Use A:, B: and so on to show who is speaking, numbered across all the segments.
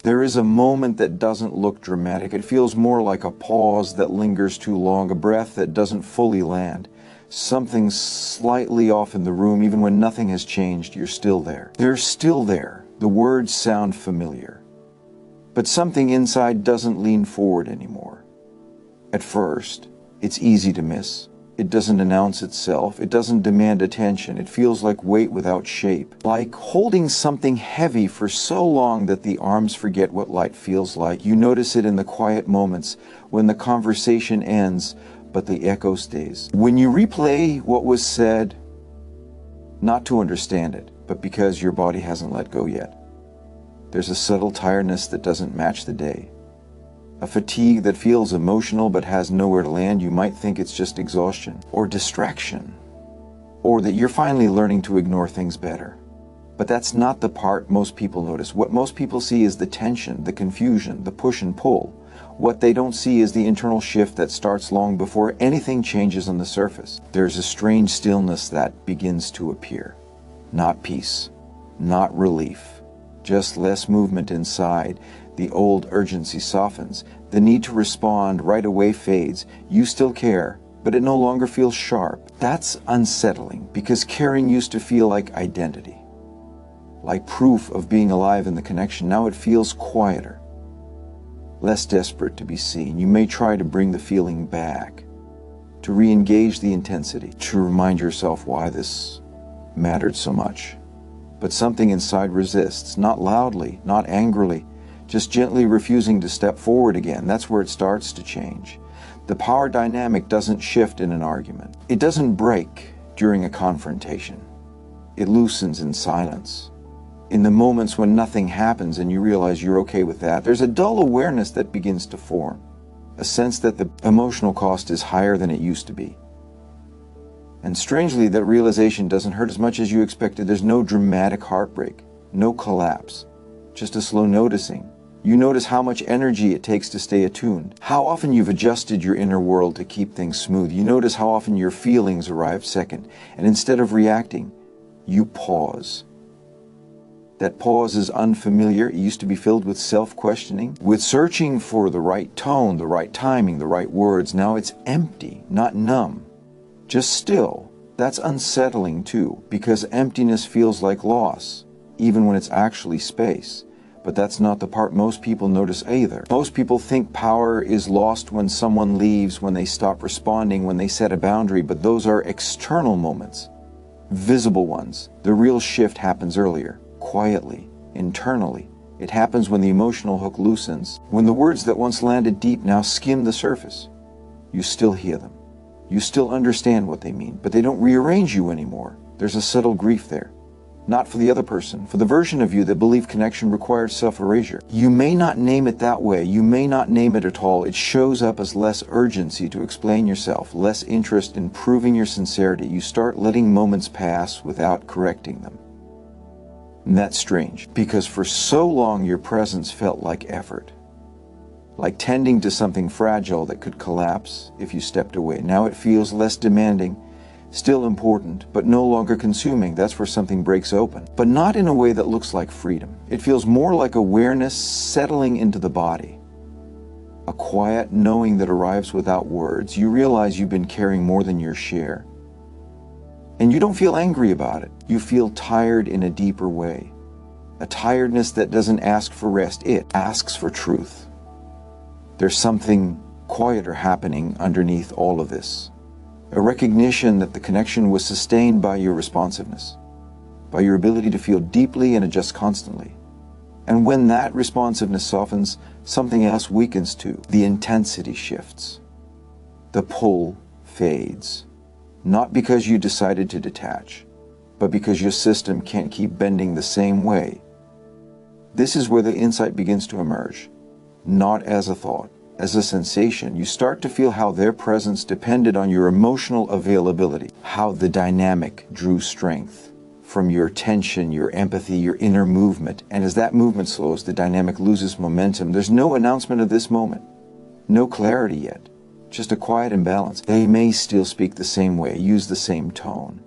A: There is a moment that doesn't look dramatic. It feels more like a pause that lingers too long, a breath that doesn't fully land. Something slightly off in the room, even when nothing has changed, you're still there. They're still there. The words sound familiar. But something inside doesn't lean forward anymore. At first, it's easy to miss. It doesn't announce itself. It doesn't demand attention. It feels like weight without shape. Like holding something heavy for so long that the arms forget what light feels like. You notice it in the quiet moments when the conversation ends, but the echo stays. When you replay what was said, not to understand it, but because your body hasn't let go yet. There's a subtle tiredness that doesn't match the day. A fatigue that feels emotional but has nowhere to land. You might think it's just exhaustion or distraction, or that you're finally learning to ignore things better. But that's not the part most people notice. What most people see is the tension, the confusion, the push and pull. What they don't see is the internal shift that starts long before anything changes on the surface. There's a strange stillness that begins to appear. Not peace, not relief, just less movement inside. The old urgency softens. The need to respond right away fades. You still care, but it no longer feels sharp. That's unsettling, because caring used to feel like identity, like proof of being alive in the connection. Now it feels quieter, less desperate to be seen. You may try to bring the feeling back, to re-engage the intensity, to remind yourself why this mattered so much. But something inside resists, not loudly, not angrily, just gently refusing to step forward again. That's where it starts to change. The power dynamic doesn't shift in an argument. It doesn't break during a confrontation. It loosens in silence. In the moments when nothing happens and you realize you're okay with that, there's a dull awareness that begins to form. A sense that the emotional cost is higher than it used to be. And strangely, that realization doesn't hurt as much as you expected. There's no dramatic heartbreak, no collapse, just a slow noticing. You notice how much energy it takes to stay attuned, how often you've adjusted your inner world to keep things smooth. You notice how often your feelings arrive second, and instead of reacting, you pause. That pause is unfamiliar. It used to be filled with self-questioning, with searching for the right tone, the right timing, the right words. Now it's empty, not numb, just still. That's unsettling too, because emptiness feels like loss, even when it's actually space. But that's not the part most people notice either. Most people think power is lost when someone leaves, when they stop responding, when they set a boundary, but those are external moments, visible ones. The real shift happens earlier, quietly, internally. It happens when the emotional hook loosens, when the words that once landed deep now skim the surface. You still hear them. You still understand what they mean, but they don't rearrange you anymore. There's a subtle grief there. Not for the other person, for the version of you that believed connection required self-erasure. You may not name it that way. You may not name it at all. It shows up as less urgency to explain yourself, less interest in proving your sincerity. You start letting moments pass without correcting them. And that's strange, because for so long your presence felt like effort, like tending to something fragile that could collapse if you stepped away. Now it feels less demanding, still important, but no longer consuming. That's where something breaks open, but not in a way that looks like freedom. It feels more like awareness settling into the body, a quiet knowing that arrives without words. You realize you've been carrying more than your share, and you don't feel angry about it. You feel tired in a deeper way, a tiredness that doesn't ask for rest. It asks for truth. There's something quieter happening underneath all of this. A recognition that the connection was sustained by your responsiveness, by your ability to feel deeply and adjust constantly. And when that responsiveness softens, something else weakens too. The intensity shifts. The pull fades. Not because you decided to detach, but because your system can't keep bending the same way. This is where the insight begins to emerge, not as a thought, as a sensation. You start to feel how their presence depended on your emotional availability, how the dynamic drew strength from your tension, your empathy, your inner movement. And as that movement slows, the dynamic loses momentum. There's no announcement of this moment, no clarity yet, just a quiet imbalance. They may still speak the same way, use the same tone,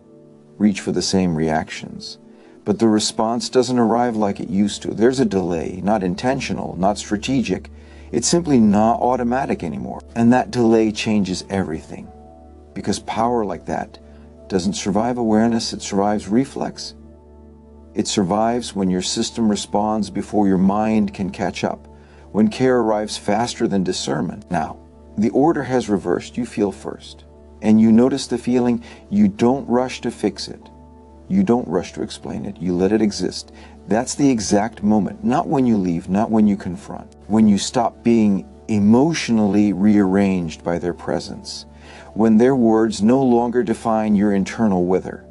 A: reach for the same reactions, But the response doesn't arrive like it used to. There's a delay, not intentional, not strategic. It's simply not automatic anymore. And that delay changes everything. Because power like that doesn't survive awareness, it survives reflex. It survives when your system responds before your mind can catch up, when care arrives faster than discernment. Now, the order has reversed. You feel first. And you notice the feeling. You don't rush to fix it. You don't rush to explain it. You let it exist. That's the exact moment. Not when you leave, not when you confront. When you stop being emotionally rearranged by their presence. When their words no longer define your internal wither.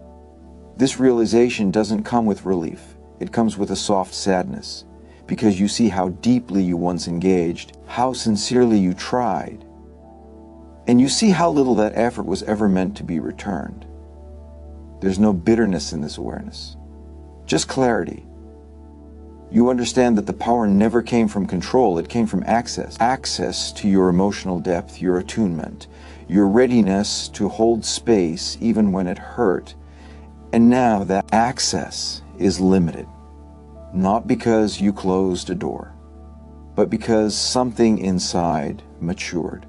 A: This realization doesn't come with relief. It comes with a soft sadness. Because you see how deeply you once engaged, how sincerely you tried. And you see how little that effort was ever meant to be returned. There's no bitterness in this awareness, just clarity. You understand that the power never came from control, it came from access. Access to your emotional depth, your attunement, your readiness to hold space even when it hurt. And now that access is limited, not because you closed a door, but because something inside matured.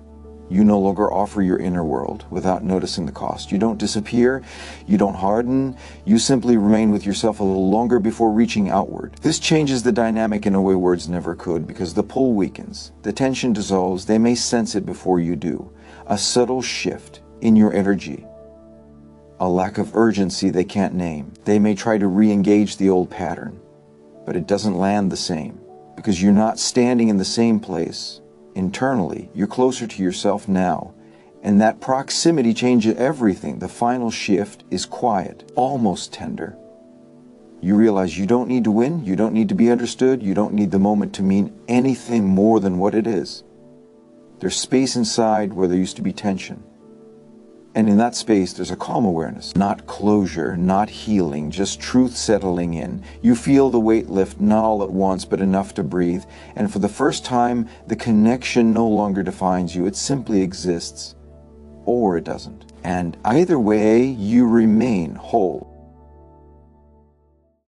A: You no longer offer your inner world without noticing the cost. You don't disappear, you don't harden, you simply remain with yourself a little longer before reaching outward. This changes the dynamic in a way words never could, because the pull weakens, the tension dissolves, they may sense it before you do. A subtle shift in your energy, a lack of urgency they can't name. They may try to re-engage the old pattern, but it doesn't land the same, because you're not standing in the same place. Internally, you're closer to yourself now, and that proximity changes everything. The final shift is quiet, almost tender. You realize you don't need to win, you don't need to be understood, you don't need the moment to mean anything more than what it is. There's space inside where there used to be tension. And in that space, there's a calm awareness, not closure, not healing, just truth settling in. You feel the weight lift, not all at once, but enough to breathe. And for the first time, the connection no longer defines you. It simply exists, or it doesn't. And either way, you remain whole.